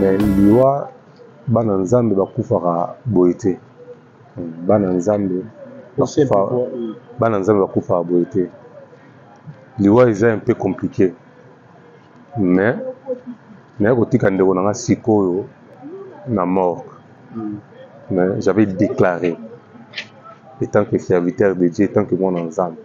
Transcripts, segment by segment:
mais liwa bana nzambe bakufaka boyete bana nzambe bakufaka boyete liwa eza un peu compliqué mais kotika ndeko nanga sikoyo na mort mais j'avais déclaré étant que serviteur de Dieu tant que mon nzambe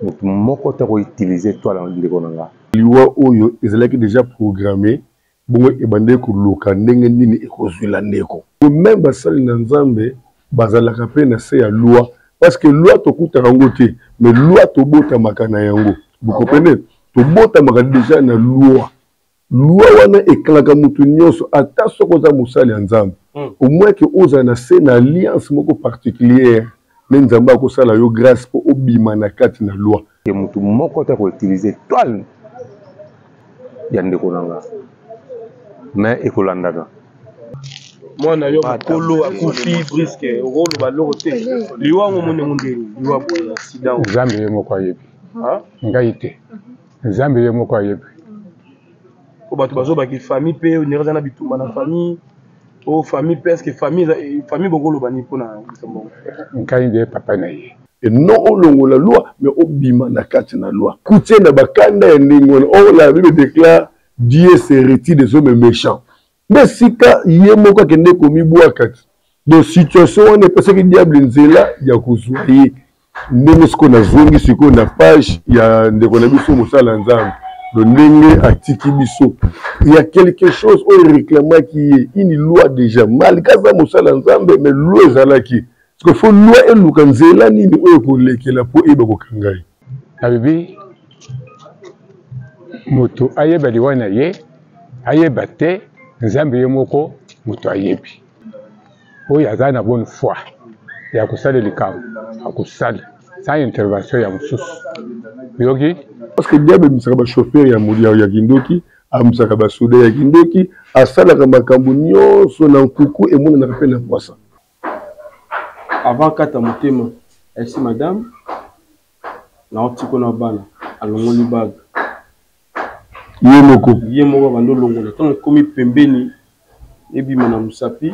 donc moko ta ko utiliser toi la ndeko nanga liwa oyo ezalaki déjà programmé bongo ebande ko luka ndenge nini ekozwila ndeko même basali na nzambe bazalaka pe na se ya loi parce que loi tokuta yango te mais loi tobota makana yango vous comprenez tobota makana déjà na loi wana ekalaka mutu nyonso ata soko za musali ya nzambe au moins que oza na se na alliance moko particulière mais nzambe akosala yo grâce po obima na kati na loi ke mutu moko ta ko utiliser toile ya ndeko nanga mais ekolandaka mwana yo bakolo akufi briske rolo baloko te liwa ngomone ngondeli liwa boya accident nzambe ye moko ayebi ngai te nzambe ye moko ayebi ko bato bazobaki famille pe oneraza na bitumba na famille o famille presque famille bokolo bani pona nsambo ngai nde papa na ye et non olongola loi mais obima na kati na loi kutie na bakanda ya ndingona o la Bible déclare Dieu se retire des hommes méchants mais sika ye moko akende komibwa kati de situation on est parce que diable nzela ya kozwa ye ndenge siko na zongi siko na page ya ndeko na biso mosala nzambe de ndenge atiki biso il y a quelque chose on réclame qui une loi déjà malgré ça mosala nzambe mais loi ezalaki parce que faut loi eluka nzela nini oyo kolekela po eba kokangai abibi moto ayeba liwa na ye ayeba te nzambe ye moko moto ayebi oyo aza na bonne foi ya kosala likambo akosala sans intervention ya mosusu yoki parce que diable abimisaka bachauffeur ya molia ya kindoki abimisaka basoda ya kindoki asalaka makambo nyonso na nkuku emonanaka mpe na poisa avant kata motema esi madame na otiko na bana alongoli bague ye moko bando longola ntango ekomi pembeni ebima na mosapi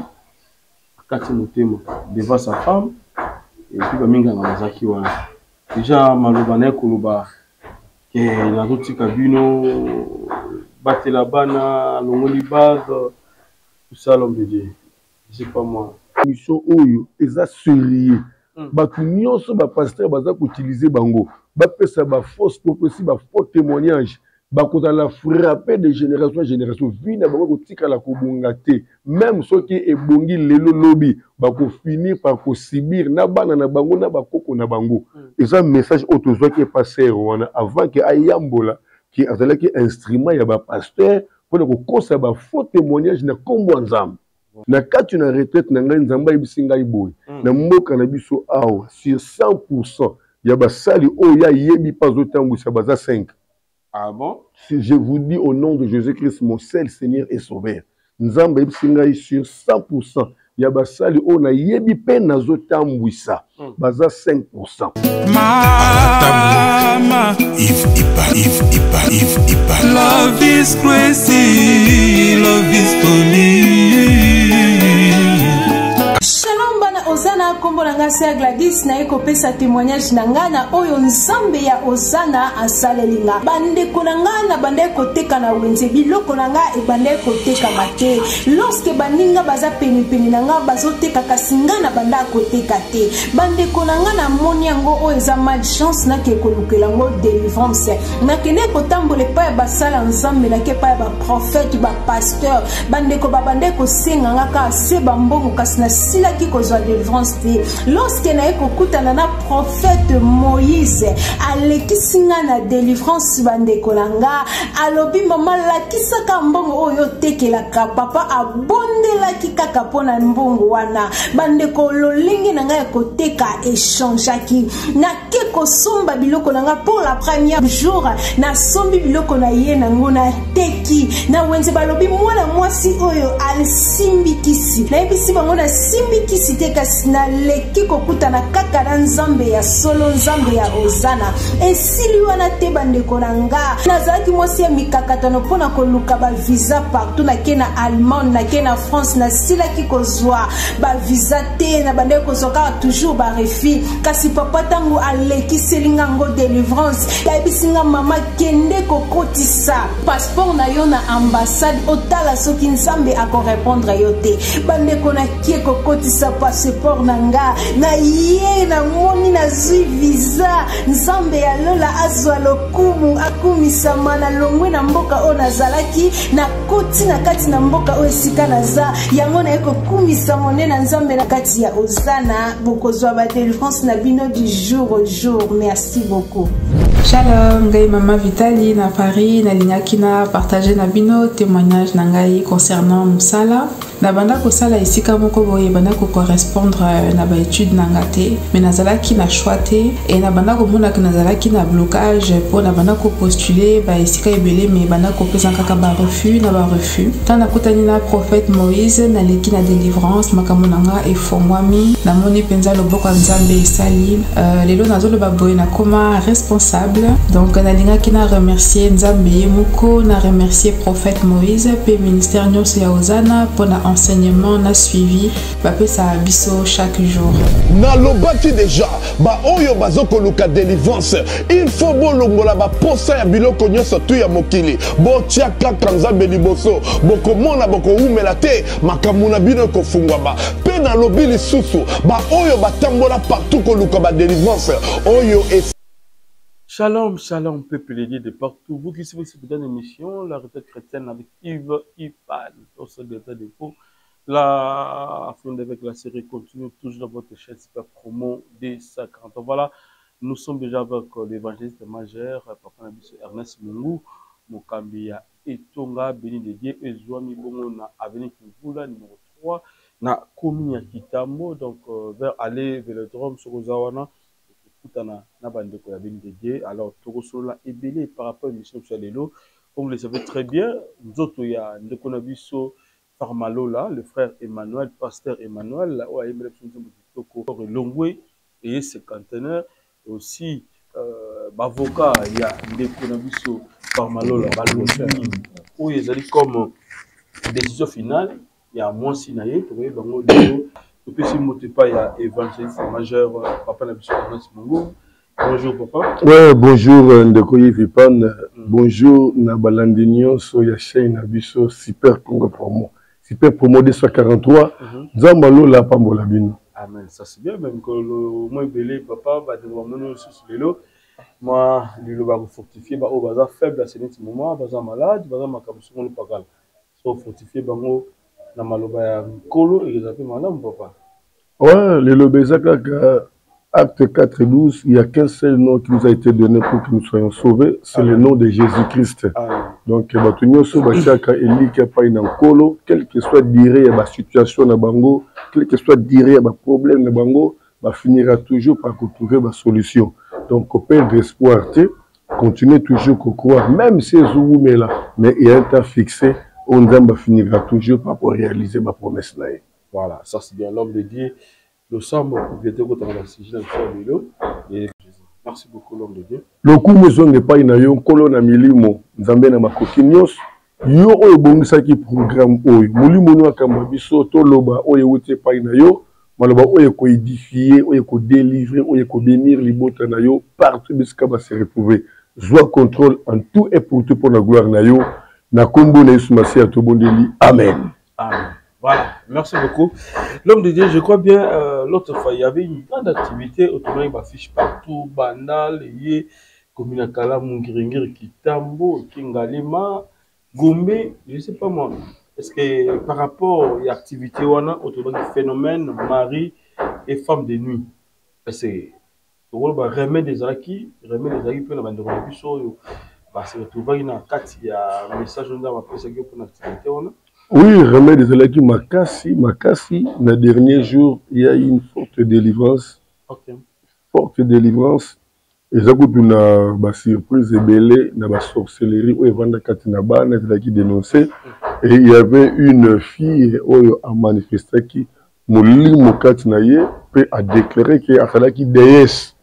akati motema devant sa femme epuis baminganga bazaki wana déjà maloba na ye koloba ke nazotika bino batela bana alongoli bague tosala homme de Dieu c'est pas moi mission oyo eza sérieux bato nyonso bapasteur baza koutilize bango bapesa bafausse prophétie bafaux témoignage bakozala frapper de génération en génération vi na bango kotikala kobonga te même soki ebongi lelo lobi bakofinir par kosibir na bana na bango na bakoko na bango eza message oyo tozwaki epasser wana avant ke ayambola ki azalaki instrument ya bapasteur mpona kokosa bafaux témoignage na nkombo ya nzambe na kati na retraite na ngai nzambe ayebisi ngai boye na mboka na biso awa sur 100% ya basali oyo ayebi mpa azotambwisa baza 5. Ah bon? Si je vous dis au nom de Jésus-Christ, mon seul Seigneur et Sauveur, nzambe ayebisi ngai sur 100% ya basali oyo nayebi mpe nazotambwisa baza 5%. Mama, if love is crazy, love is funny. Shalom bana Ozana kombo na ngasi ya Gladys na eko pesa témoignage na ngana oyo nzambe ya Ozana asalelinga bande konanga bande koteka na wenze biloko nanga e bande koteka mate lorsque baninga baza peni nanga bazoteka kasinga na banda koteka te bande konanga na moni yango oyo eza malchance na ke kolukela ngo délivrance na kene kotambola pa basala nzambe na ke pa ba prophète ba pasteur bande ko babande ko senga ngaka se bambongo kasi na sila ki kozwa délivrance te lorsque na ekokutana na prophète Moïse alekisinga na délivrance bande kolanga alobi mama lakisaka mbongo oyo tekelaka papa abondelaki kaka pona mbongo wana bande kololingi na ngai koteka échangeaki na ke kosomba biloko na ngai pour la première jour na sombi biloko na ye na ngona teki na wenze balobi mwana mwasi oyo alsimbikisi na ebisi bango na simbikisi te kasi naleki kokutana kaka na nzambe ya solo, nzambe ya Ozana. Esili wana te bandeko na nga nazalaki mwasi ya mikakatano mpona koluka bavisa partout, nake na Allemagne, nake na France, nasilaki kozwa bavisa te, na bandeko kozwa kaka toujours barefi. Kasi papa tango alekiseli nga ngo délivrance, yayebisi nga mama kende kokotisa passeport na yo na ambassade, otala soki nzambe akorépondre yo te. Bandeko nakie kokotisa passeport na nga, na ye na moni nazwi visa, nzambe ya lola azwa lokumu akumisama na longwe na mboka o nazalaki na koti na kati na mboka o esika naza yango na ekokumisa mone na nzambe na kati ya Ozana. Bokozwa ba délivrance na bino du jour au jour. Merci beaucoup. Shalom, ngai Mama Vitali na Paris, na lignaki na partager na bino témoignage na ngai concernant musala. Na banda ko sala isika moko boye banda ko correspondre na ba étude na ngate, mais nazalaki na choix te et na banda ko mona que nazalaki na blocage pour na banda ko postuler ba isika ebele, mais banda ko pesa kaka ba refus na ba refus. Tant na kotani na prophète Moïse na leki na délivrance makamona nga efongwami na moni penza loboko nzambe esali. Lelo nazolo ba boye na koma responsable. Donc nalinga ki na remercier nzambe yemoko, na remercier prophète Moïse pe ministère nyonso ya Ozana pour na enseignement na suivi bapesa biso chaque jour. Na lobaki déjà ba oyo bazoko luka délivrance, il faut bolongola ba posa ya biloko nyonso tu ya mokili bo tia kaka nzambe liboso bokomona bokoumela te makambo na bino kofungwa ba pe na lobi lisusu ba oyo batambola partout ko luka ba délivrance oyo es. Shalom, shalom, peuple de partout. Vous qui suivez cette émission, la retraite chrétienne avec Yves Ipan, au sein de l'état dépôt. La fin avec la série continue toujours dans votre chaîne Super Promo des 50. Voilà, nous sommes déjà avec l'évangéliste majeur, Papa Nabiso Ernest Mungu, Mokambia Etonga, Béni de Dieu, Ezouami Bongo, na Avenue Kivula, numéro 3, na Komini Kitamo, donc vers aller vers le Vélodrome, sur Ozawana. Na bandeko ya Béni de Dieu. Alors tokosola ebele par rapport à l'émission sur Lelo, comme vous le savez très bien, nzoto ya ndeko na biso Farmalola, le frère Emmanuel, pasteur Emmanuel, o ayemele tsunzo kitoko Longwe et cinquantenaire aussi avocat ya ndeko na biso Farmalola balobi o ezali comme décision finale ya mwasi na ye tokoye bango lelo. Depuis si je pas, il y a évangéliste majeur, Papa Nabiso Ernest Mungu. Bonjour, Papa. Ouais, bonjour, Ndekoye Vipan. Bonjour, Nabalandinyo, Soya Shei Nabiso, Super Congo Promo. Super Promo 243. Zambalo la Pambola Bino. Amen. Ça c'est bien, même que le moins belé, Papa, va devoir mener sur le lot. Moi, le lot va fortifier, va au bazar faible à ce moment, bazar malade, bazar macabou, le pagal. Soit fortifier, bango. Na maloba ya Kolo et les appels madame papa. Ouais, le Lobezaka acte 4:12, il n'y a qu'un seul nom qui nous a été donné pour que nous soyons sauvés, c'est le nom de Jésus-Christ. Donc batunyo so bachaka eli ki pa ina Kolo, quel que soit dire ya situation na bango, quel que soit dire ya problème na bango, ba finira toujours par trouver ba solution. Donc au père d'espoir, continuez toujours à croire même si vous mais là, mais il y a un temps fixé. On finira toujours par réaliser ma promesse là. Voilà, ça c'est bien l'homme de Dieu. Le sang merci beaucoup l'homme de Dieu. Le coup maison n'est pas une colonne à milimo, Nzambe na makokinios. Yo oyo bongisa ki programme oyo. Mulimo no akamba biso to loba oyo wote pa ina yo, maloba oyo ko édifier, oyo ko délivrer, oyo ko bénir libota na yo partout bisika ba se retrouver. Joie contrôle en tout et pour tout pour la gloire na yo. Na kombo na Yesu Masi à Tobondeli. Amen. Amen. Voilà, merci beaucoup. L'homme de Dieu, je crois bien, l'autre fois, il y avait une grande activité, autrement, il m'affiche partout, Bandal, Yé, Kominakala, Mungiringir, Kitambo, Kingalima, Gombe, je ne sais pas moi. Est-ce que par rapport à l'activité, on a autrement phénomène, mari et femme de nuit. C'est remet des acquis, puis on a des parce que tout va y a un message on a appris ça pour l'activité on a. Oui, remet des acquis Makassi, le dernier jour il y a eu une forte délivrance. Okay. Forte délivrance. Et ça coûte une surprise belée, une sorcellerie où Evanda Katinaba n'a qui dénoncé. Et il y avait une fille qui a manifesté qui molimo kati na ye pe a déclaré que azalaki déesse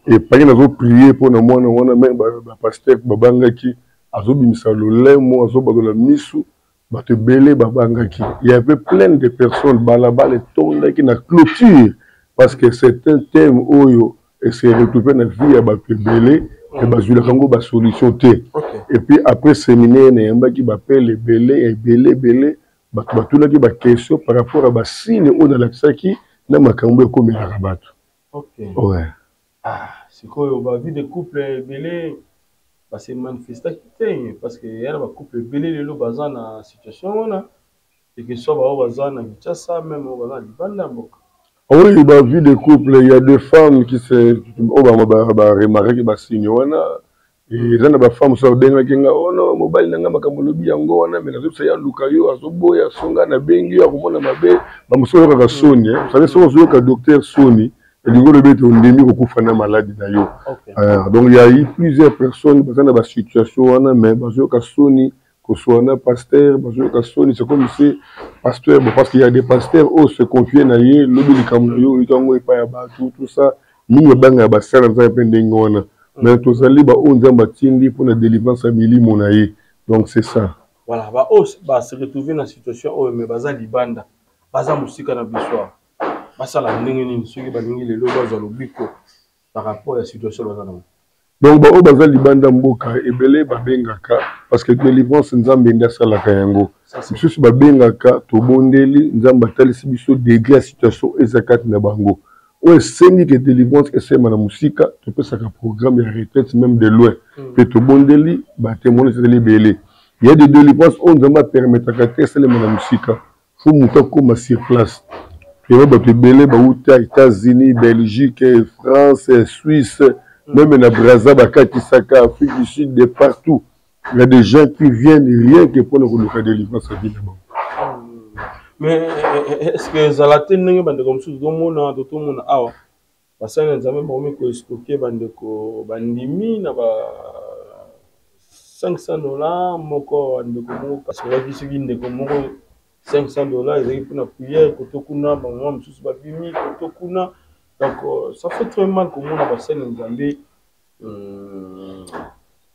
et pas nazo prier pour na mwana wana même ba pasteur babangaki azobimisa lolemo azobadola misu bato belé babangaki. Il y avait plein de personnes balaba les tondaki na clôture parce que c'est un thème oyo et c'est retrouvé dans vie à bato belé et bazula kango ba solution té. Et puis après séminaire na yamba ki bapelle les belé et belé batula ki ba question par rapport à ba signe on a l'accès na makambo comme la rabat. OK. Ouais. Ah, c'est quoi on va vivre des couples belé parce que manifester parce que il y a des couples belé le bazan na situation on et que soit ba bazan na Kinshasa même au bazan libanda mboka. Oui, il y a vu des couples, il y a des femmes qui se remarqué que signe wana et il y a des femmes qui sont denga oh non mobile nanga makamolobi yango wana mais nazo ya lukayo azoboya songa na bengi ya komona mabe ba musolo ka Sony vous savez son ka docteur Sony et du coup le bête on demi okufa na maladie na yo. Donc il y a eu plusieurs personnes dans la situation wana mais bazo ka Sony que soit un pasteur, c'est comme si pasteur, parce qu'il y a des pasteurs où se confient à eux, l'obéi du Cameroun, ils ont pas tout ça, nous ne bang à bassin dans un pending mais tous les libres ont un bâtiment pour la délivrance à Mili Monaï, donc c'est ça. Voilà, bah se retrouver dans la situation où mais baza libanda, baza musique na bissoir, basa la ndengeni ceux qui balingi les lobos dans l'obiko par rapport à la situation baza. Donc, bah, baza libanda mboka ebele babengaka parce que délivrance nzambe nda sala kayango. Susu babengaka to bondeli nzamba talisi biso degré situation ezakati na bango. Ouais, c'est que délivrance et c'est na musika, tu peux ça programme de retraite même de loin. Pe to bondeli ba témoigner c'est libellé. Il y a des délivrances on nzamba permettre ka tester le na musika. Faut monter comme sur place. Et ba to belé ba uta États-Unis, Belgique, France, Suisse. Même dans Brazza, Bakati-Saka, Afrique du Sud, de partout. Il y a des gens qui viennent rien que pour nous faire délivrer sa vie là-bas. Mais est-ce que Zalaté n'est pas comme ça, tout le monde a parce que nous avons même escroqué bandeko bandimi na ba $500 moko bandeko parce que la vie c'est ndeko moko $500 ils pour na prière kotokuna ba mwa msusu ba bimi kotokuna. Donc, ça fait très mal comme on a passé dans Zambie.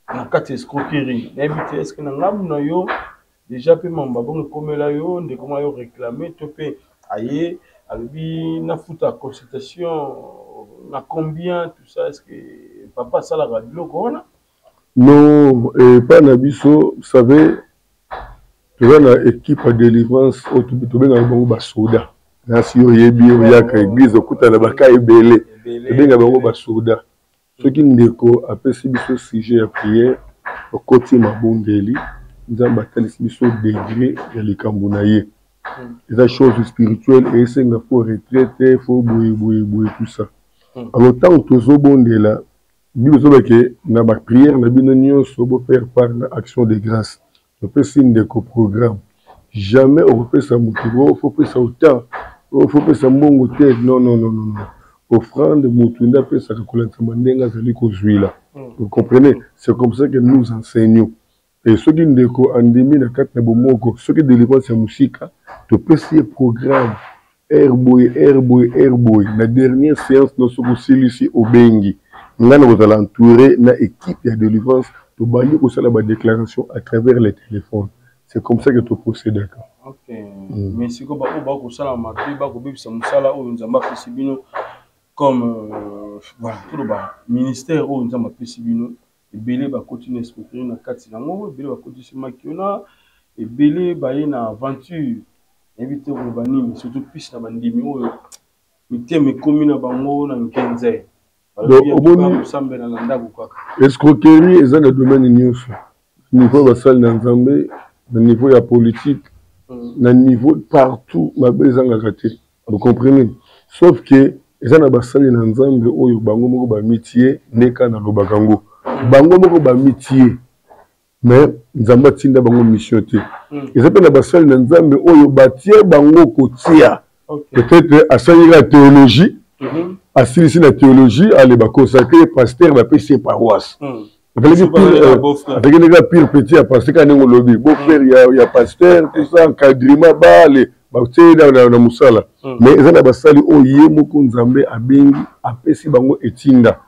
En cas d'escroquerie. Est-ce que nous avons déjà pu comme là, de comment réclamer, tu peux aller, na foutre à consultation, na combien, tout ça, est-ce que papa ça la radio non, et pas Nabiso, vous savez, tu as une équipe de délivrance, tu as un soda. Si vous avez bien l'église, vous avez un belé. Vous avez un soda. Ceux qui ont appelé ce sujet à prière, au côté de Mabongeli, nous avons battu ce degré de l'Ikambounaye. Les choses spirituelles, et c'est qu'il faut retraiter, il faut bouiller, tout ça. Alors, tant que nous sommes là, nous avons que dans la prière, nous avons faire par l'action de grâce. Nous avons fait un programme. Jamais on peut ça motiver, il faut faire ça autant. Il faut que ça monte au tête. Non. Offrande, Moutunda, peut ça vous comprenez? C'est comme ça que nous enseignons. Et ceux qui nous ont ceux qui délivrent sa musique, tu peux essayer programme. Airboy. La dernière séance, nous sommes ici au Bengi. Nous allons entourer une équipe de délivrance. Tu vas la déclaration à travers les téléphones. C'est comme ça que tu procèdes. Ok. Mais si vous avez comme voilà, tout le ministère où nous avons possible et belé va continuer à se construire dans quatre sinamo, belé va continuer à se maquiller et belé va y na aventure. Inviter au bani, surtout plus na bandimi où mité me commune bango na nkenze. Escroquerie est dans le domaine news. Niveau basal dans Zambie, le niveau ya politique, le niveau partout, ma besoin raté. Vous comprenez? Sauf que les gens basali dans Zambie oyo bango moko ba métier neka na lobakango. Bango moko ba métier. Mais Nzamba tinda bango mission te. Ils appellent la basali dans Zambie oyo batie bango kotia. Peut-être à ça la théologie. À ici la théologie, à les consacrer pasteur va payer ses paroisses. Avec les gars pire petit à pasteur quand on lobby. Beau frère, il y a pasteur, tout ça, encadrement, les batie na musala mais eza na basali oyo ye moko nzambe abengi apesi bango etinda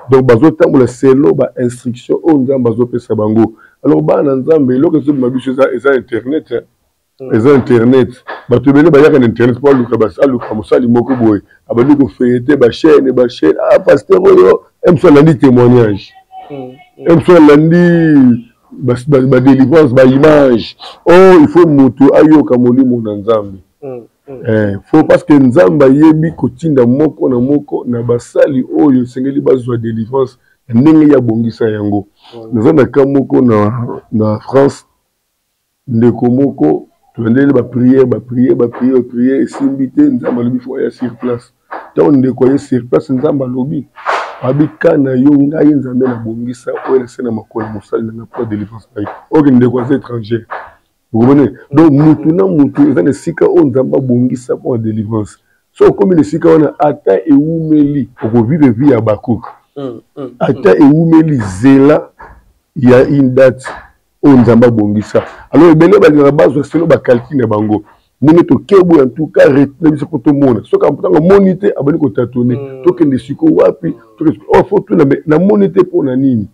donc bazotambola selo bainstruction oyo nzambe azopesa bango alors bana nzambe eloko ezobima biso eza internet eza internet bato ebele bayaka na internet mpo aluka mosali moko boye abandi kofeyete bachaine pasteur oyo emso alandi témoignage emso alandi badélivrance baimage oh il faut moto ayoka molimo na nzambe faut parce que nzambe ayebi kotinda moko na basali oyo esengeli bazwa délivrance ndenge ya bongisa yango naza na ka moko na France ndeko moko tondele bapriere esimbi te nzambe alobi fo ya sur place ntango ndeko aye sur place nzambe alobi abika na yo ngai nzambe na bongisa oyo nase na makolo mosali nanga mpo délivrance na yo oyo ndeko aza étranger vous comprenez donc mutu na mutu eza na esika oyo nzambe abongisa mpo na délivrance so okomi na esika wana ata ewumeli okovivre vie ya bakuka ata ewumeli zela ya une date oyo nzambe abongisa alors ebele balingaka bazwa selo bakalki na bango ndenge tokeboya en tout cas retina biso mpo tomona soki ntango amoni te abandi kotatone tokende siko wapi fo tuna namoni te mpo na nini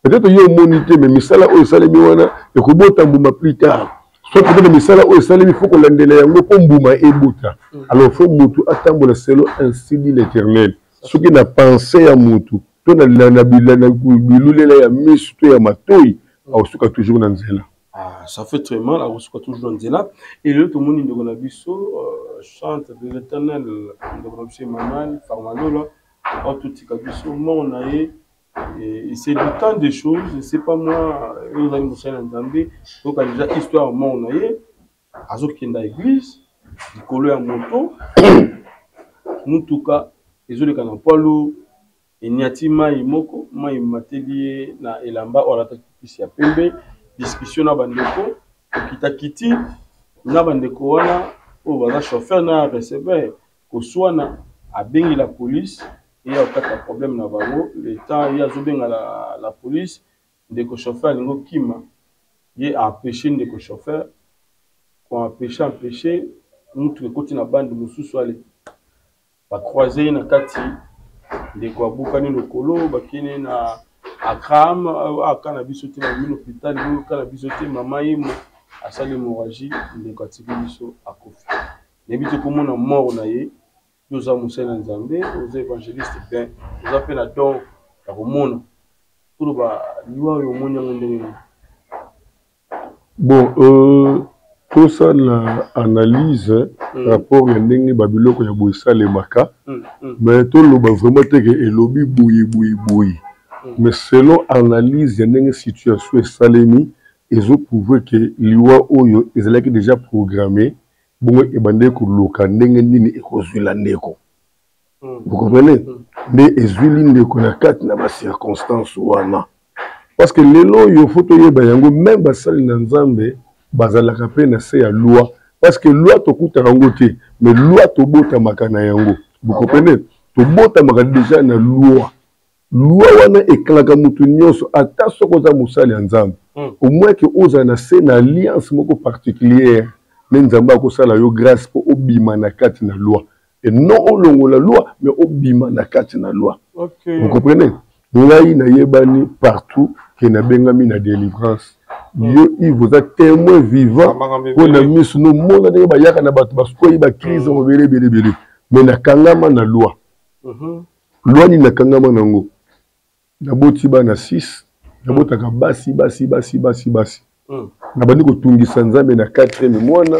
peut-être ye omoni te mais misala oyo esalemi wana ekobota mbuma plus tard soit peut-être misala oyo esalemi fo kolandela yango mpo mbuma ebota alors fo motu atambola selo ainsi dit l'éternel soki na pensé ya motu to na bilulela ya misu to ya matoi aosuka toujours dans nzela. Ah, ça fait très mal, aosuka toujours dans nzela. Et le tout le monde de Nabiso chante de l'éternel de Monsieur Maman, Farmanola, en tout cas, mon aïe, et c'est le temps des choses, c'est pas moi, nous allons nous entendre, donc il y a déjà histoire mon aïe, Azok qui est dans l'église, du collet en moto, nous tout cas, les autres qui n'ont pas l'eau, et Niatima Imoko, moi il m'a dit na Elamba, on a ici à Pembe, discussion na bandeko, kita kiti, na bandeko wana, o bana chauffeur na receveur, ko soana a bengi la police, et il y a un problème na bango, le temps il y a zobenga la police, ndeko chauffeur ngo kima, il a empêché ndeko chauffeur, ko empêché, nous tout côté na bande mususu ale, ba croiser na kati ndeko abukani lokolo bakine na akram akana biso te na hôpital ngo kana biso te mama yimo asali hémorragie ndeko atiki biso akofi nebito komona mort na ye yoza musena nzambe aux évangélistes bien oza pe na don ya komona pour ba liwa yo monya ndenge bon tout ça la analyse rapport ya ndenge babiloko ya boisa le maka mais tout le vraiment te que elobi boui mais selon analyse ya ndenge situation esalemi ezo prouver que liwa oyo ezalaki déjà programmé bongo ebande ko loka ndenge nini ekozwila ndeko vous comprenez mais ezwili ndeko na kati na ba circonstances wana parce que lelo yo photo yeba yango même basali na nzambe bazalaka pe na se ya loi parce que loi tokutaka yango te mais loi tobotamaka na yango vous comprenez tobotamaka déjà na loi wana ekalaka mutu nyonso ata soko za musali ya nzambe au moins que oza na se na alliance moko particulière ne nzambe akosala yo grâce po obima na kati na loi et non olongola loi mais obima na kati na loi vous comprenez ngai na yebani partout que na bengami na délivrance yo il vous a témoin vivant pour na misu no mona ndenge bayaka na bato basukoyi ba crise belé mais na kangama na loi loi ni na kangama nango na boti ba na 6 na botaka basi na bandi ko tungisa nzambe na 4e mwana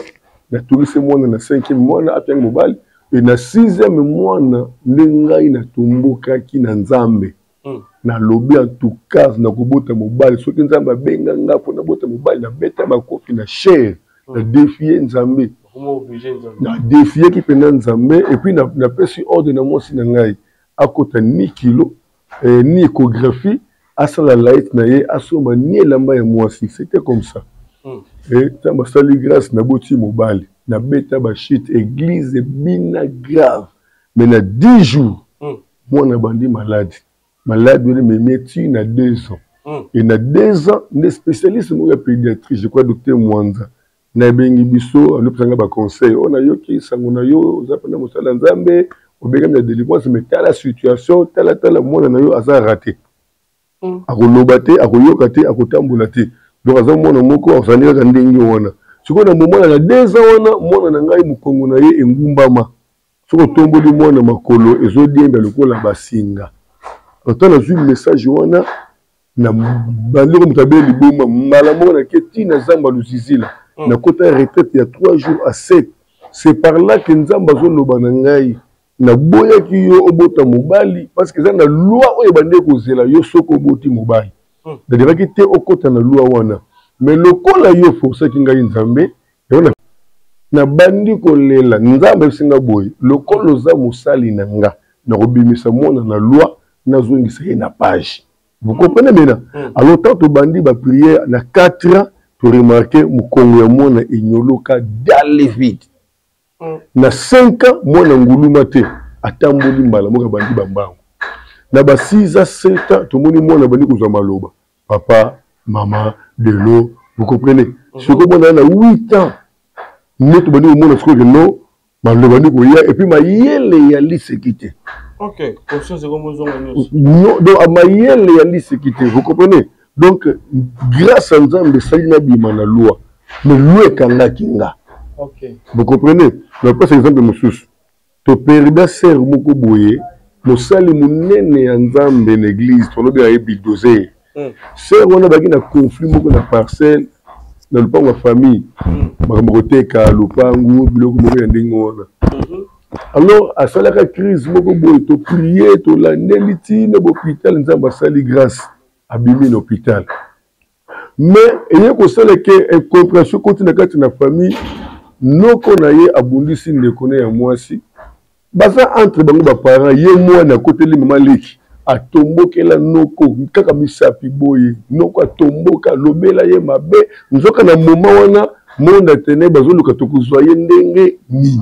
na tungisa mwana na 5e mwana apia mobali et na 6e mwana ndengai na tumbuka ki na nzambe na lobby en tout cas na kobota mobali soki nzambe benga ngapo na bota mobali na beta makofi na cher na défier nzambe na défier ki pena nzambe et puis na pesi ordre na mosi na ngai akota ni kilo ni échographie asala light na ye asoma ni elamba ya moisi c'était comme ça et tamba sali grâce na boti mobali na beta ba shit église bina grave mais na 10 jours mwana bandi malade mais métier na 2 ans et na 2 ans les spécialistes de pédiatrie je crois docteur Mwanza na bengi biso anopesanga ba conseil on a yoki sango na yo zapana mosala nzambe obeka na délivrance mais tala situation tala mona na yo aza raté akoloba te akoyoka te akotambola te donc aza mwana moko asandelaka ndenge wana sikoyo na momona na 2 ans wana mwana na ngai mokongo na ye engumbama soko tomboli mwana makolo ezodiemba lokola basinga otala nazwi message wana na bandeko mutabeli liboma mbala moko na ketina zamba lusizila na kota retraite ya 3 jours à 7 c'est par là que nzamba zoloba na ngai na boya ki yo obota mobali parce que ça na loi oyo bande kozela yo soko oboti mobali na diraki te okota na loi wana mais lokola yo força ki ngai nzambe yona na bandi kolela nzambe singa boy lokolo za musali na nga na kobimisa mona na loi na zongisa ye na page vous comprenez maintenant alors tant to bandi ba prière na 4 ans to remarquer mukongo ya mona enyoloka d'aller vite na 5 ans mwana nguluma te atamboli mbala moka bandi bambango na ba 6 ans 7 ans to moni mwana bandi kozwa maloba papa maman de l'eau vous comprenez ce que mwana na 8 ans notre bandi mwana ce que non maloba ni ko ya et puis mayele ya lisekite ok conscience comme zonga nyos non donc mayele ya lisekite vous comprenez donc grâce à nzambe salina bima na loi mais loi kanga kinga. Ok. Vous comprenez? Donc, par exemple, monsieur, tu perds ser moko boye, mosali munene ya nzambe l'église, tu lobi a bulldozer. Ser on a baki na conflit moko na parcelle, na lupango ya famille, bakoteka lupango, biloko moko ya ndenge wana. Alors, à salaka crise moko boye, tu prier, tu landeli ti na hôpital nzambe sali grâce abimi na hôpital. Mais il y a que compréhension continue dans la famille. Non qu'on aille abondisi ne connaît à moi si baza entre bango ba parents ye moi na côté li mama leki atomboke la noko kaka misapi boye noko atomboka lobela ye mabe nzoka na moment wana monde tene bazoluka tokuzwa ye ndenge nini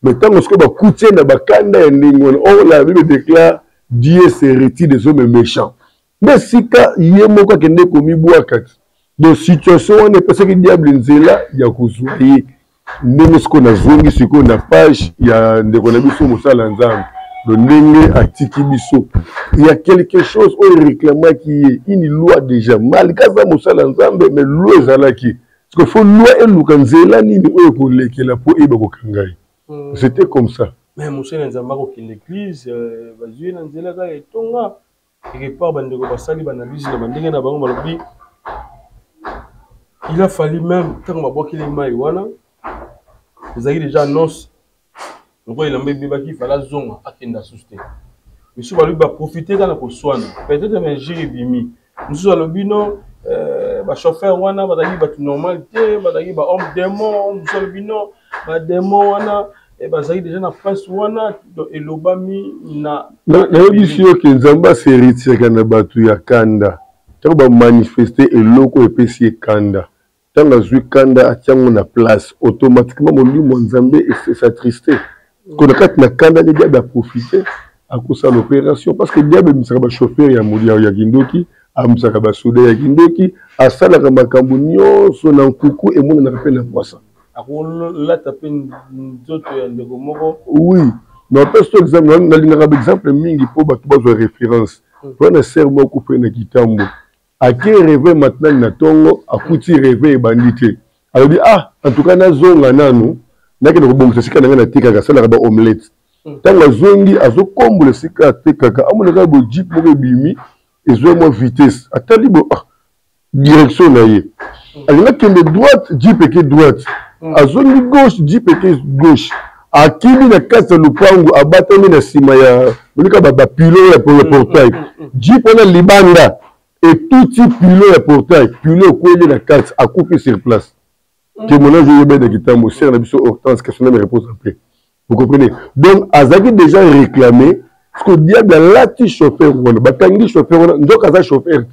mais tant que ba kutie na bakanda ya ndenge wana on la Bible déclare Dieu se retire des hommes méchants mais sika ye moko kende komi bwakati donc situation on est parce que diable nzela ya kuzwa ye ndenge siko na zongi siko na page ya ndeko na biso mosala nzambe do ndenge atiki biso il y a quelque chose on réclama qui est une loi déjà malgré ça mosala nzambe mais loi ezalaki parce que faut loi eluka nzela nini oyo kolekela po eba kokangai c'était comme ça mais mosala nzambe ko ki l'église bazui na nzela ka etonga quelque part bandeko basali banalise na bandenge na bango balobi il a fallu même tant maboki les mai wana vous avez déjà annonce donc il a même bibaki fala zonga akenda susté monsieur va lui profiter dans la poswana peut-être un giri bimi nous allons bino ba chauffeur wana ba dagi ba normalité ba dagi ba homme démon nous allons bino ba démon wana et ba zaki déjà na face wana et lobami na bisio ke nzamba seriti kana batu ya kanda to ba manifester eloko epesi kanda. Dans la zui kanda atiango na place automatiquement molimo nzambe et sa tristesse qu'on a na kanda le diable a profité à cause de l'opération parce que diable misaka ba chauffeur ya molia ya kindoki amsaka ba soda ya kindoki asala ka makambo nyonso na nkuku et mona na rappel na poisson akola taper nzoto ya ndeko moko oui mais parce que exemple na linga ba exemple mingi po ba tuba zo référence pour na ser moko pe na kitambo à qui rêver maintenant na tongo à kuti rêver bandité alors dit ah en tout cas na zonga nanu na ke ko bomsa sika na tika ka sala ba omelette tanga zongi azo kombola sika tika ka amona ka bo jeep mo bimi ezo mo vitesse atali bo direction na ye alina kende droite jeep ke droite azongi gauche jeep ke gauche akili na kasa lupangu abatami na sima ya ulika ba pilo ya portail jeep ona libanda et tout type pilot et portail, pilot quoi la carte à couper sur place. Que mon âge est bien de Gitambo, c'est la mission Hortense, que son nom repose après. Vous comprenez? Donc, Azaki déjà réclamé, parce que le diable a lati chauffeur, batangi chauffeur, donc Azaki chauffeur,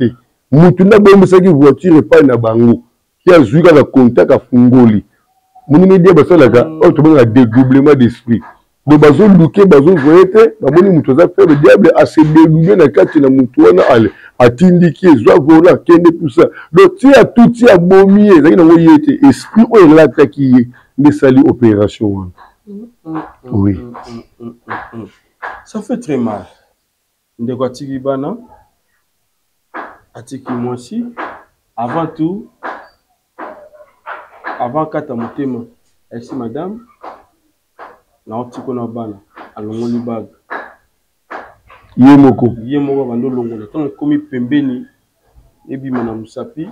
Moutuna Bombisaki voiture et pas na bango, qui a joué dans le contact à Fungoli. Mon diable a fait un dédoublement d'esprit. Donc, bazon louké, bazon voyete, baboni moutoza faire le diable a se dédoubler na carte na moutouana, allez. atindiki ezwa vola kende tout ça donc tia tout tia bomi ezali nango ye te esprit oyo elataki ye nde esali opération wana oui ça fait très mal ndeko atiki bana atiki mwasi avant tout avant kata motema esi madame na otiko na bana alongoli bague ye moko bando longola tant komi pembeni ebima na musapi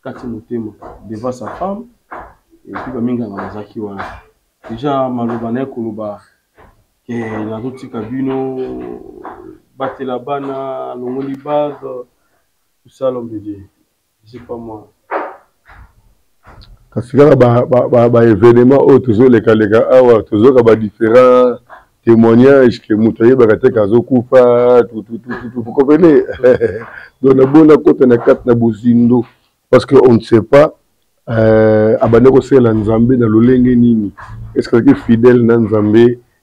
kati motema devant sa femme et puis baminga na mazaki wana déjà maloba na koloba ke na totika bino batela bana longoli bague tout ça l'homme de Dieu c'est pas moi kasi kaka ba événement oyo tozoleka awa tozoka ba différents témoignages que moto ayebaka te kazokufa vous comprenez donc nabona kota na kati na bozindo parce que on ne sait pas abande kosala nzambe na lolenge nini est ce que fidèle na nzambe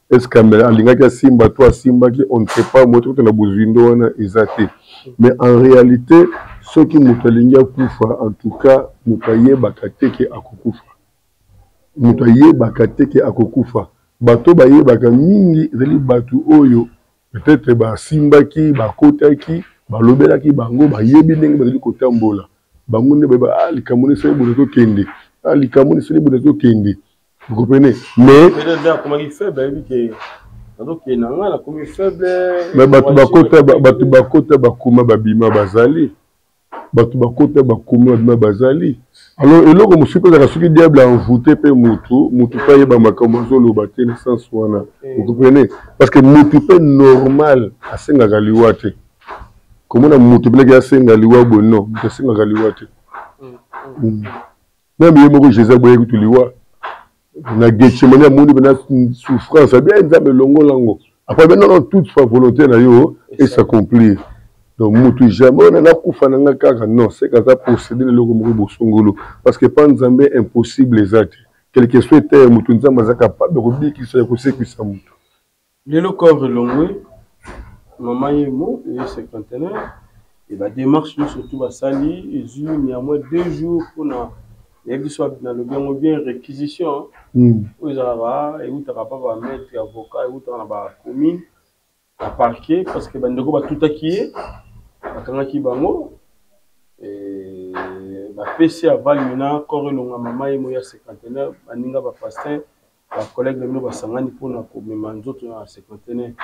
est ce que alingaki asimba to asimbaki on ne sait pas moto kota na bozindo wana eza te mais en réalité soki moto alingi akufa en tout cas moto ayebaka te ke akokufa moto ayebaka te ke akokufa bato bayebaka mingi ezali bato oyo peut-être basimbaki bakotaki balobelaki bango bayebi ndenge bazali kotambola bango nde bayeba likambo nde sali bono tokende likambo nde sali bono tokende vous comprenez mais bato bakota bakoma babima bazali bato bakota bakoma babima bazali alors eloko mosusu mpe ezaka soki diable envoûté mpe mutu mpe ayeba makambo azoloba te na sens wana vous comprenez parce que mutu mpe normal asengaka liwa te komona mutu mpe leki asenga liwa boye non mutu asengaka liwa te meme ye moko jésus aboyaki kutu liwa na getsemani amoni mpe na souffrance abia nzambe elongola yango après be non toute fois volonté na yo et s'accomplir donc mutu jamais on a kufa na kaka non c'est quand ça procéder le logo moko bosongolo parce que pas nzambe impossible ezate quelque soit terre mutu nzambe za capable de kobikisa ko sekisa mutu lelo corps longwe maman yemo et cinquantenaire et la démarche surtout basali et il y a moins 2 jours pour na et soit dans le bien réquisition où ils avaient et où tu pas va mettre avocat et où tu na ba commune à parquet parce que bandeko ba tout acquis bakangaki bango bapesi aval mina kore longa mama ye moya cinquantenaire baninga bapasteur bacollègue na bino basangani mpona komema nzoto na cinquantenaire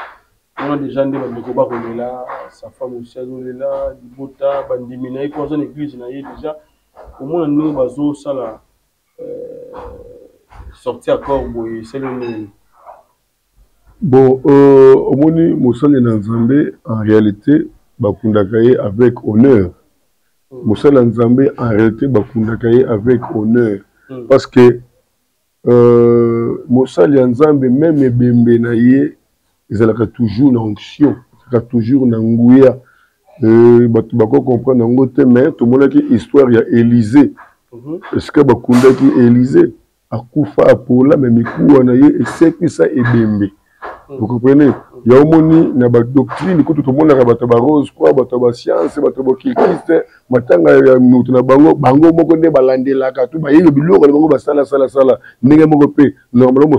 wana déjà nde bandeko bakolela sa femme aussi azolela libota bandimi na ye mpo aza na église na ye déjà omona ndenge bazosala sorti accord boye esali nini bon omoni mosali na nzambe en réalité bakundaka ye avec honneur mosala nzambe en réalité bakundaka ye avec honneur parce que mosali ya nzambe même ebembe na ye ezalaka toujours na onction ezalaka toujours na nguya bato bakocomprendre yango te mais tomonaki histoire ya Élysée esika bakundaki Élysée akufa apola me mikuwa na ye esekisa ebembe vous comprenez ya omoni na ba doctrine ko tout monde na bato ba rose quoi bato ba science bato ba kikiste matanga ya mutu na bango moko nde balandelaka to ba yelo biloko na bango ba sala ndenge moko pe normalement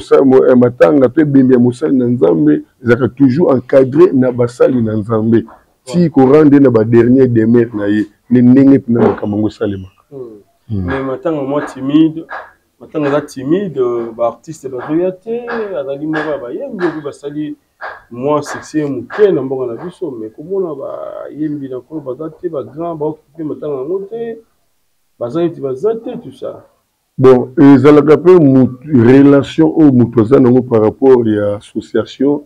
matanga pe bimbi ya mosali na nzambe ezaka toujours encadré na basali na nzambe ti ko rendre na ba dernier demeure na ye ndenge pe na makambo salema mais matanga moi timide matanga za timide ba artiste ba royauté azali moko ba yembi basali moi succès muke na mbongo na biso mais komona ba yembi na ko bazate ba grand ba occuper matanga ngote bazali bazate tout ça bon ezalaka pe relation au mutoza nango par rapport à association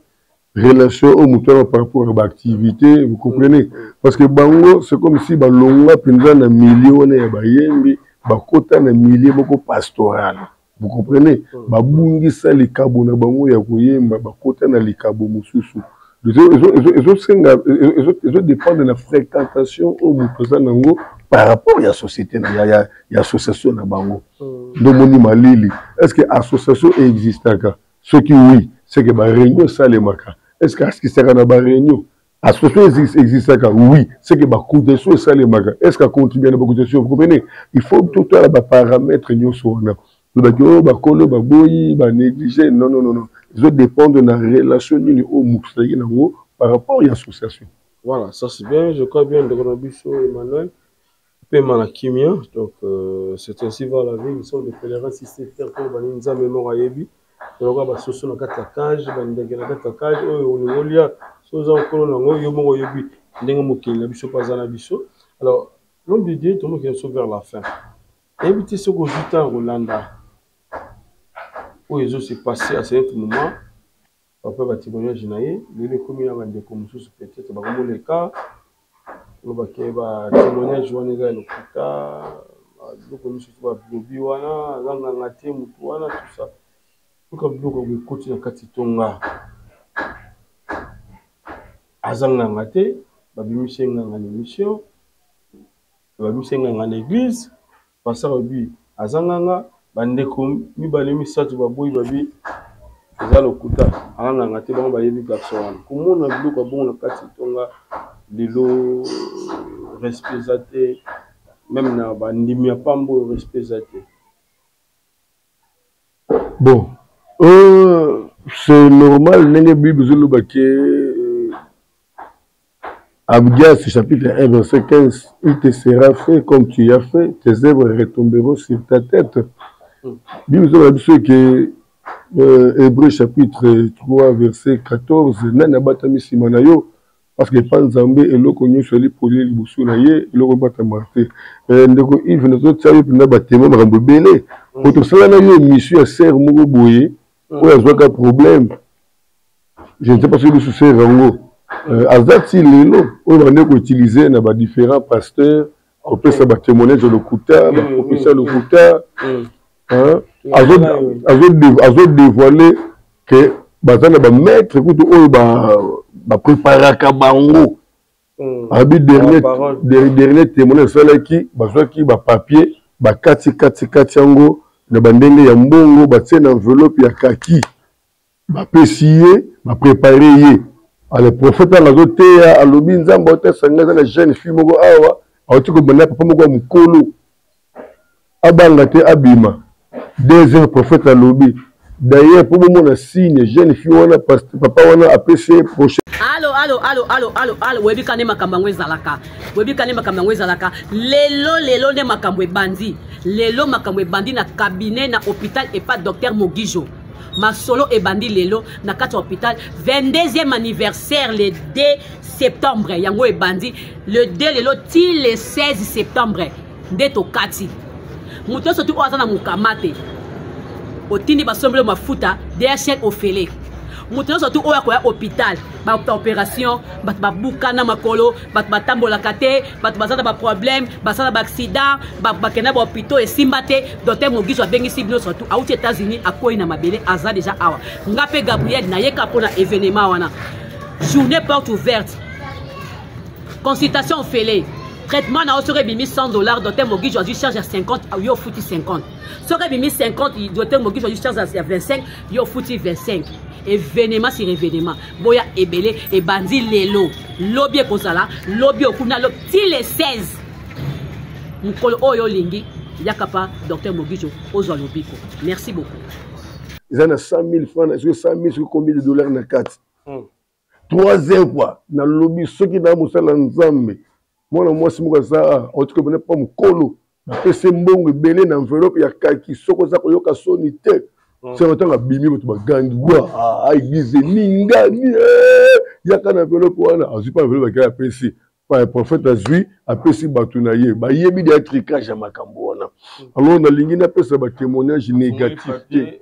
relation au mutoza par rapport à ba activité vous comprenez parce que bango c'est comme si ba longa penza na million ya ba yembi bakota na milieu beaucoup pastoral vous comprenez babungisa likabo na bango ya koyemba bakota na likabo mususu ils dépendent de la fréquentation au mutoza nango par rapport à la société ya association na bango domoni malili est-ce que association existe ka ce qui oui c'est que ba réunion salemaka est-ce que c'est na ba réunion Association existe, oui, c'est que ma cotisation est salémaga. Est-ce qu'elle contribue à la cotisation? Vous comprenez? Il faut tout à les paramètres. Nous sommes négligé. Non, non, non, non. Ils dépendent de la relation par rapport à l'association. Voilà, ça c'est bien. Je crois bien de Gonabiso Emmanuel. Paiement la Kimia. Donc, c'est ainsi va la vie. Nous sommes des pèlerins si c'est faire pour Baninza Mémoire Ayebi. Donc, on va se soutenir dans la cage, dans la cage, on y a. Alors, l'homme de Dieu, tout le monde qui est vers la fin. Éviter ce que je en Rolanda, où ils ont se passé à ce moment, après le témoignage, il est commis à des commissions, peut-être, les cas, le témoignage, on est là, le commission, Biwana, Langangate, Mutuana, tout ça. Tout comme nous, continuons à Katitonga. Azanga ngate, babimishenga ngane mission, babimishenga ngane église, passer obi azanga nga bandeko mibale misatu baboyi babi ezalo kuta azanga ngate bango bayebi garçon wana. Komona biloko bongo na kati tonga lelo respect même na bandimi ya pambo respect zate. Bon, c'est normal nenge Bible zolobake Abdias, chapitre 1, verset 15, il te sera fait comme tu as fait, tes œuvres retomberont sur ta tête. Bible a dit que Hébreu, chapitre 3, verset 14, Nana batami simanayo, parce que Panzambe et l'Okonyo sur les produits de Boussounaye, l'Oko batamarte. Ndeko Yves, nous autres, ça y est, nous avons Marambo Bélé. Pour cela, nous avons une mission à Serre Mogoboye, où il y a un problème. Je ne sais pas si vous souciez Rango. Azati lelo on va utiliser na ba différents pasteurs pour faire ça témoignage de l'Okuta, pour faire l'Okuta, azo dévoiler que bazana ba mettre écoute o ba préparer ka bango abi dernier témoignage cela qui bazaki ba papier ba kati yango na bandenge ya mbongo ba tient enveloppe ya kaki ba pesier ba préparer. Le prophète a dit à l'obinza mbote sangeza na jeune fille moko awa awti ko bana papa moko mukolo abanga te abima deuxième prophète a lobi d'ailleurs pour mon signe jeune fille wana papa wana apprécié prochain. Allo webi kane makambo ezalaka lelo ne makambo ebandi lelo makambo ebandi na cabinet na hôpital et pas docteur Mogijo. Masolo et bandi lelo na kati hôpital 22e anniversaire le 2 septembre yango e bandi le 2 lelo ti le 16 septembre ndeto kati muto sotu ozana mukamate otindi basomble mafuta DHL ofele muto sotu oya ko ya hôpital ba opération ba bukana makolo ba tambola kate ba bazana ba problème ba sala ba accident ba kena ba hôpital et simbate docteur Mogiso abengi sibino sotu a aux États-Unis a koina mabele aza déjà awa ngape Gabriel na yeka pona événement wana journée porte ouverte consultation ofele traitement na osore bimi $100 docteur Mogiso a charge à 50 yo fouti 50 sore bimi 50 docteur Mogiso a charge à 25 yo fouti 25 événement sur événement boya ebele et bandi lelo lobby kozala lobby okuna lo ti le 16 mukolo oyo lingi yakapa docteur Mogiso ozwa lobiko. Merci beaucoup. Ils ont 100 000 francs, est-ce que 100 000 c'est combien de dollars na carte? Troisième fois na lobby ceux qui na musala nzambe mwana mwasi muka za otuko bone pa mukolo na pese mbongo ebele na enveloppe ya kaki soko za koyoka soni te. C'est un temps à bimi pour te gagner à église ninga yaka na enveloppe wana azu pas enveloppe ya PC pas un prophète azui apesi batunaye ba yebi des tricage ya makambo wana alors na lingi na pesa ba témoignage négatif te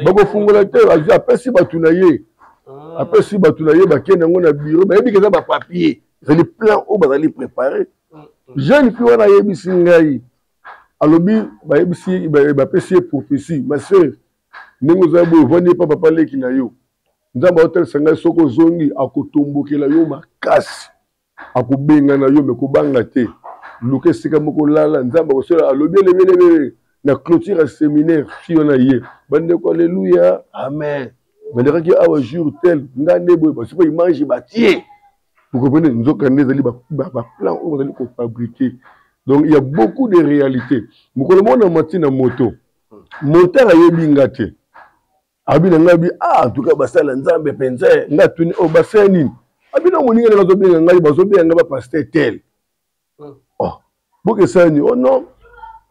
bako fungola te azu apesi batunaye apesi batunaye ba kena ngona bureau ba yebi keza ba papier c'est le plan au bazali préparer jeune fille wana yebi singai alobi ba yebi ba pesi prophétie ma sœur Nengo zabo vandi pa papa leki na yo. Nzamba hotel sanga soko zongi akotombokela yo makasi. Akobenga na yo me kobanga te. Luke sika moko lala nzamba kosola alobi lebelebe na clôture à séminaire fi ona ye. Bande ko alléluia. Amen. Bandera ki awa jour tel ngane boy parce que image batie. Vous comprenez? Nous avons plan où on a fabriquer. Donc il y a beaucoup de réalités. Nous connaissons na moto. Moteur a yebingate. Abina ngabi en tout cas basala nzambe penza ngatuni o baseni. Abina moninga na zobenga ngai bazobenga ngaba pasteur tel. Oh, boke sani oh non.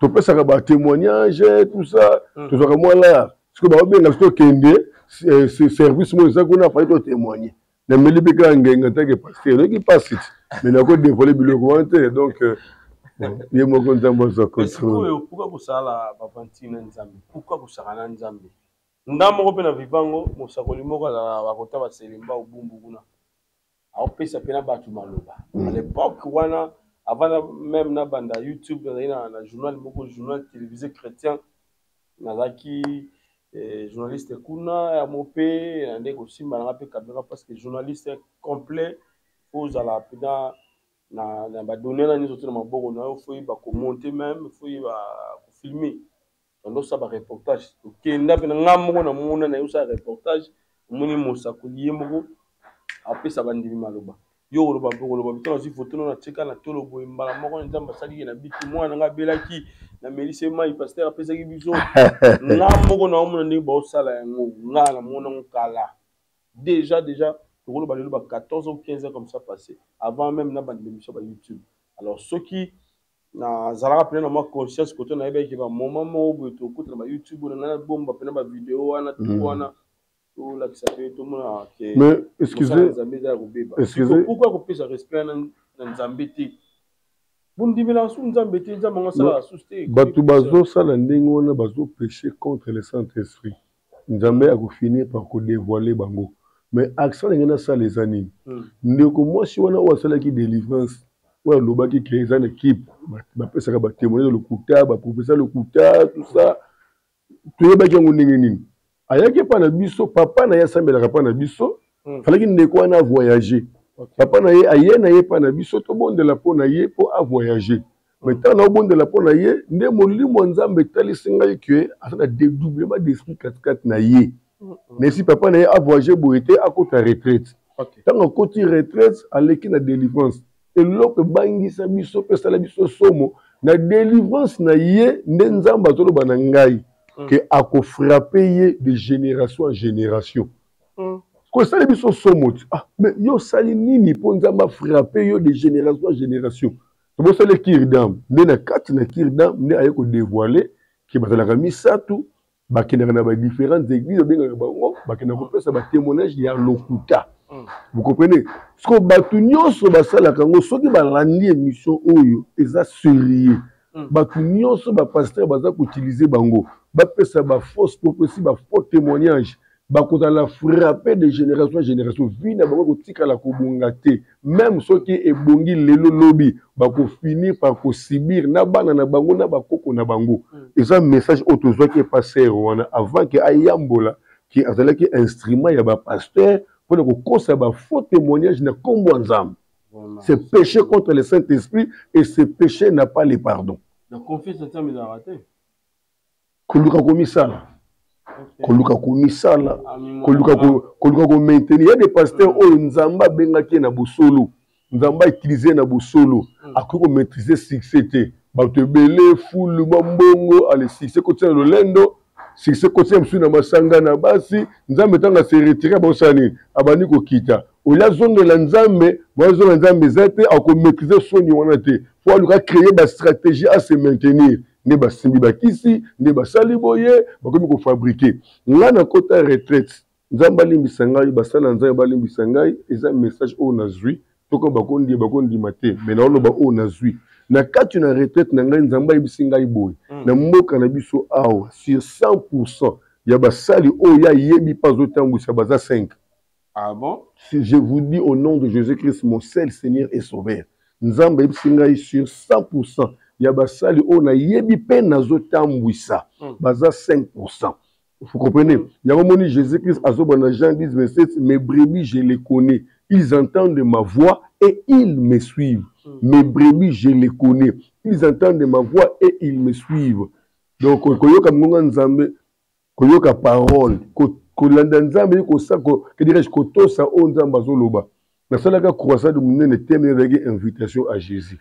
Tu peux ça ba témoignage tout ça, tout ça moi là. Parce que ba benga sto kende ce service moi ça qu'on a fait témoigner. Na melibeka ngenga take pasteur qui passe. Mais na ko dévoiler biloko wante donc ye moko nzambe za contrôle. Pourquoi vous ça la bavantina nzambe? Pourquoi vous ça na nzambe? Ndamo ko pena vivango mosakoli moko la bakota ba selimba obumbu kuna. A opesa pena batu maloba. À l'époque wana avant même na banda YouTube na journal moko journal télévisé chrétien nazaki journaliste kuna ya mopé ndeko simba na pe caméra parce que journaliste complet faut à la pena na ba donner na nizo na maboko na faut ba commenter même faut ba filmer donc ça ba reportage OK nda pena ngamo na mona na yo ça reportage moni mosakoli moko après ça va ndimi maloba yo loba boko loba bitona si photo na tika na tolo boye mbala moko nzamba sali na biti mwana nga belaki na melise mai pasteur apesa ki biso na moko na omona ndi ba osala yango nga na mona ngala déjà to loba loba 14 ou 15 ans comme ça passé avant même na bande d'émission ba YouTube alors ceux qui na zalaka pena na ma conscience côté na yeba ki ba moment mo bo to côté na YouTube na bomba pena ba vidéo wana tout wana. Mais excusez, pourquoi vous pouvez respect dans Nzambeti? Vous ne dites pas que Nzambeti est un souci. Batu bazo sala ndengo na bazo pécher contre le Saint-Esprit. Nzambe a fini par dévoiler bango. Mais accent ngena ça les années. Ndeko moi si wana wa sala ki délivrance. Wa loba ki créer une équipe. Ba pesa ka ba témoigner le kuta, ba professeur le kuta, tout ça. Tu yeba ki ngo ndengeni. Ayaki pa na biso papa na ya sambela pa na biso fallait qu'il ne quoi na voyager papa na ye aye na ye pa na biso to bondela po na ye po a voyager maintenant na bondela po na ye nde molimo nzambe tali singa ke asana dédoublement d'esprit 4 na ye mais si papa na ye a voyager boité à côté retraite tant côté retraite aleki na délivrance et loko bangisa biso pesa la biso somo na délivrance na ye nde nzamba tolo bana ngai que a frappé de génération en génération. Quand ça les biso somot ah mais yo sali nini po nzamba frappé yo de génération en génération. To bo sali kirdam, ne na kati na kirdam ne ayeko dévoiler que bazala ka misatu bakena na ba différentes églises benga bango bakena ko pesa ba témoignage ya lokuta. Vous comprenez? Ce que batu nyonso basala kango soki balandi émission oyo eza sérieux. Batu nyonso ba pasteur baza ko utiliser bango. Bapesa ba fausse prophétie, ba faux témoignage, ba kota la frapper de génération en génération. Vina ba ko tika la kobungate. Même ceux qui ebongi lelo lobi, ba ko finir par ko subir na bana na bango na ba koko na bango. Et ça message autozo qui est passé avant que ayambola qui azala ki instrument ya ba pasteur pour ko kosa ba faux témoignage na kombo nzambe. C'est péché contre le Saint-Esprit et ce péché n'a pas le pardon. La confiance en termes de raté. Koluka komisala koluka komisala koluka ko maintenir. Il y a des pasteurs oyo nzamba bengaki na bosolo nzamba utiliser na bosolo akoko maîtriser succès te ba te belé foule mbongo ale succès côté le lendo succès côté msu na masanga na basi nzambe tanga se retirer ba osani abani ko kita ola zone la nzambe moi zone nzambe zate ako maîtriser soni wana te faut lui créer ba stratégie à se maintenir. Ne ba simbi bakisi ne ba sali boye bakomi ko fabriquer nga na kota retraite nzamba limbisa ngai basala nzamba limbisa ngai eza message o nazwi toko bakondi mate mais na loba o nazwi na kati na retraite na ngai nzamba yebisi ngai boye na mboka na biso awa sur 100% ya basali o ya yebi pas otambwisa baza 5. Ah bon? Si je vous dis au nom de Jésus-Christ mon seul Seigneur et Sauveur nzamba yebisi ngai sur 100% ya basali on a yebi pe nazotambwisa baza 5%. Vous comprenez? Ya moni Jésus-Christ azobana Jean 10 27 mes brebis je les connais, ils entendent ma voix et ils me suivent. Mes brebis je les connais, ils entendent ma voix et ils me suivent. Donc koyoka munga nzambe koyoka parole ko landa nzambe ko sako que dirais-je ko tosa o nzamba zoloba. nasalaka croisade monene teme ezalaki invitation à Jésus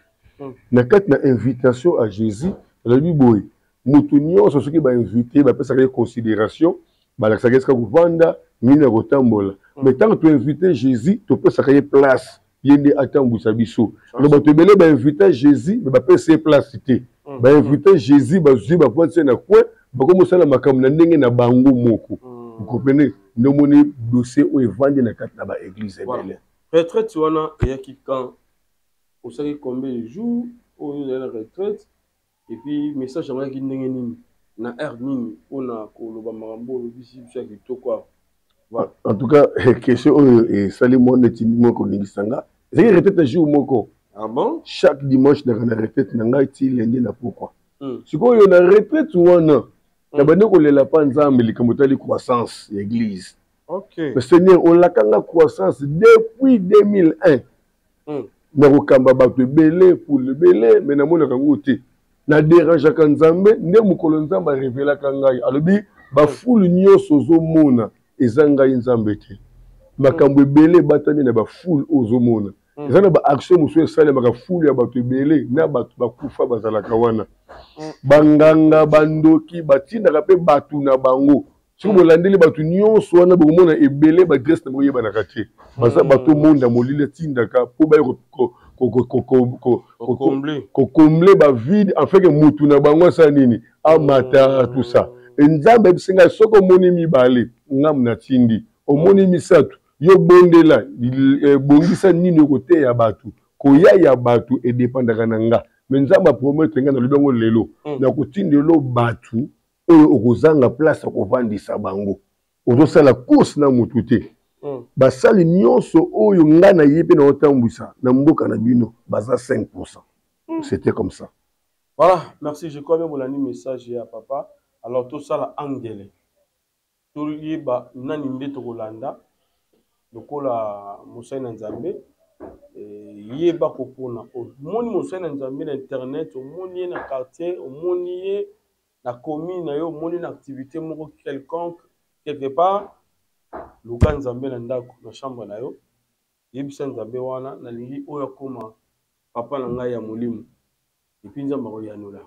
na kati na invitation à Jésus alobi boye moto nyonso soki bainvite bapesaka ye considération balakisaka esika kovanda mini ya kotambola mais ntango toinvite Jésus topesaka ye place ye nde atambwisa biso lo bato ebele bainvite Jésus me bapesa ye place te bainvite Jésus bazwi bakwatisi ye na coin bakomosala makambo na ndenge na bango moko vous comprenez ndomoni dossier oyo evandi na kati na baeglise ebele retraite wana eyaki quand osali combien de jours oyo ozali na retraite et puis message yango yaki ndenge nini na aire nini mpona koloba makambo olobisi biso ya kitoko awa en tout cas question oyo esali mwa neti moko oningisanga ezalaki retraite jour moko ah bon chaque dimanche naka na retraite na ngai ti lendi na pourquoi sikoyo na retraite wana na bande kolela mpa nzambe likambo etali croissance ya église mais seigneur olakanga croissance depuis 2001 na kokamba bato ebele pour ebele mais namonaka ngo te na dérangeaka nzambe nde mokolo nzambe arevelaka ngai alobi bafulu nyonso ozomona eza ngai nzambe te makambo ebele ebatami na bafulu oyo ozomona eza na baaction mosusu esalemaka fulu ya bato ebele na bato bakufa bazalaka wana banganga bandoki batindaka mpe bato na bango soki bolandeli bato nyonso wana bokomona ebele bagrese na bango yebanaka te baza bato monda molili etindaka mpo baye kokomble bavide afeke mutu na bango asala nini amata tout ça nzambe ebisenga soki omoni mibale ngamu na tindi omoni misato yo bondela bongisa nini okoteya bato koya ya bato edepandaka na nga me nzambe aprometre nga na lobi yango lelo na kotindelo bato oyo okozanga place akovandisa bango ozosala course na mutu te basali nyonso oyo nga na ye mpe na otambwisa na mboka na bino baza 5%. C'était comme ça. Voilà, merci. Je crois bien molani message ya papa. Alors tout ça la angele. Tout yeba nani nde tokolanda. Lokola Moussa Nzambe yeba kopona. Moni Moussa Nzambe na internet, moni na quartier, moni na commune na yo, moni na activité moko quelconque quelque part. Luka Nzambe na ndako na chambre na yo. Yebisa Nzambe wana na lingi oyo koma papa na ngai ya molimo. Et puis Nzambe ko yanula.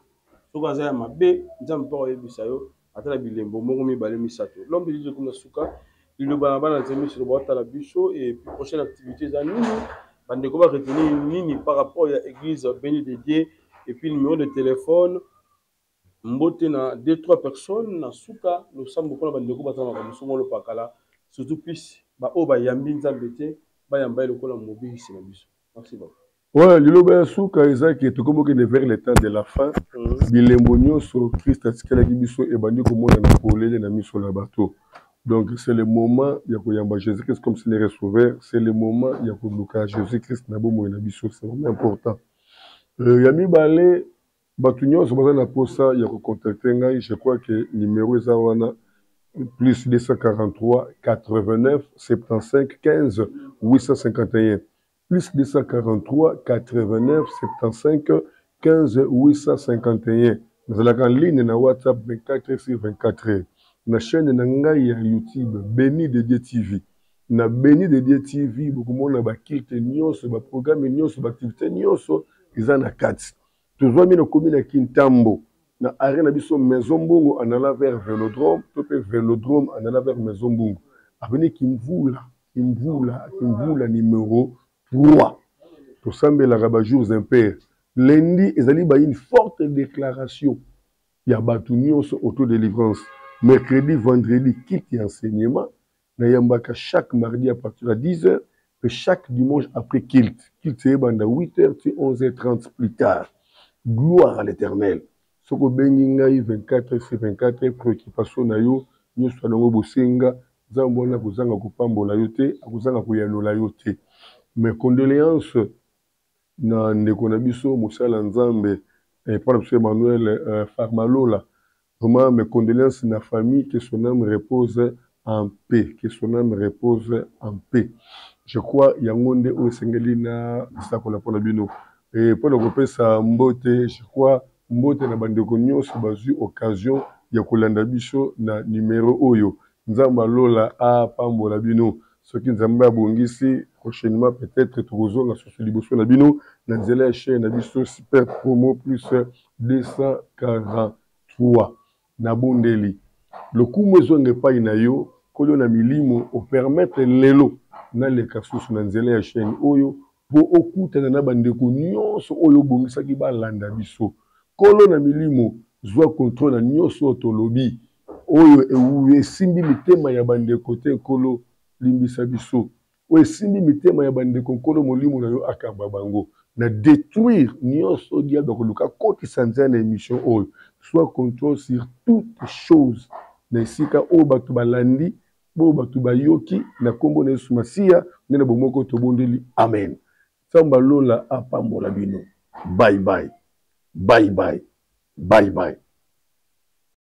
Soko za ya mabe, Nzambe pa yebisa yo atala bilembo moko mibale misato. L'homme dit comme suka, il le bana na Nzambe sur boîte à la bicho et puis prochaine activité za nini bande ko ba retenir nini par rapport à l'église béni de Dieu et puis le numéro de téléphone mbote na 2-3 personnes na suka nous sommes beaucoup na bande ko batama ka musomo lo pakala surtout plus ba o ba yambi Nzambe te ba yamba le ko la mobile c'est na biso. Merci beaucoup. Ouais, le souka ezaki tokomoke vers le temps de la fin. Bilembo nyonso Christ atikala biso e bandi komona na polele na miso la bateau. Donc c'est le moment ya koyamba Jésus-Christ comme s'il est sauveur, c'est le moment ya koluka Jésus-Christ na bomo na biso, c'est vraiment important. Yami balé batu nyonso baza na posa ya ko contacter ngai, je crois que numéro eza wana plus 243 89 75 15 851. Plus 243 89 75 15 851. Nous allons en ligne na WhatsApp 24 sur 24. Na chaîne na ngai ya YouTube Béni de Dieu TV. Na Béni de Dieu TV beaucoup mona ba kilte nyonso ba programme nyonso ba activité nyonso izana kati. Toujours mi na commune Kintambo. Na arena biso Maison Mbungu en allant vers Vélodrome, topé Vélodrome en allant vers Maison Mbungu. Avenue Kimvula numéro 3. Tout semble la rabat jours impair. Lundi, il y a une forte déclaration. Il y a battu sur autodélivrance. Mercredi, vendredi, quitte enseignement. Il y a chaque mardi à partir de 10h. Et chaque dimanche après quitte. Quitte c'est 8h, 11h30 plus tard. Gloire à l'éternel. Ce que Bengingaï 24 sur 24, préoccupation na yo, nous sommes bosenga, zambona kuzanga kupambola yote, akuzanga kuyanola yote. Mes condoléances na ndeko na biso Mosala Nzambe et par M. Emmanuel Farmalola. Vraiment mes condoléances na famille, que son âme repose en paix, que son âme repose en paix. Je crois yangonde o sengeli na sakola pona bino et pour le groupe sa mbote, je crois mbote na bandeko nyonso bazu occasion ya kolanda biso na numéro oyo Nzamba Lola a pambola bino. Ce qui nous a bongisi prochainement peut-être tozonga sur liboso na bino na nzela chaîne na biso super promo plus 243 na bondeli. Le coup mwezonge pa inayo kolo na milimo o permettre lelo na le kasusu na nzela chaîne oyo po okuta na bandeko nyonso oyo bongisa ki ba landa biso. Kolo na milimo zwa contrôle na nyonso tolobi oyo esimbi mitema ya bandeko te kolo limbisa biso o esimbi mitema ya bandeko nkolo molimo na yo akamba bango na détruire nyonso diable koluka kotisa nzela na émission oyo soit contrôle sur toutes choses na esika oyo bato balandi bo bato bayoki na kombo na Yesu Masiya nde na bomoko tobondeli amen. Samba lola apambola bino. Bye bye bye bye bye bye.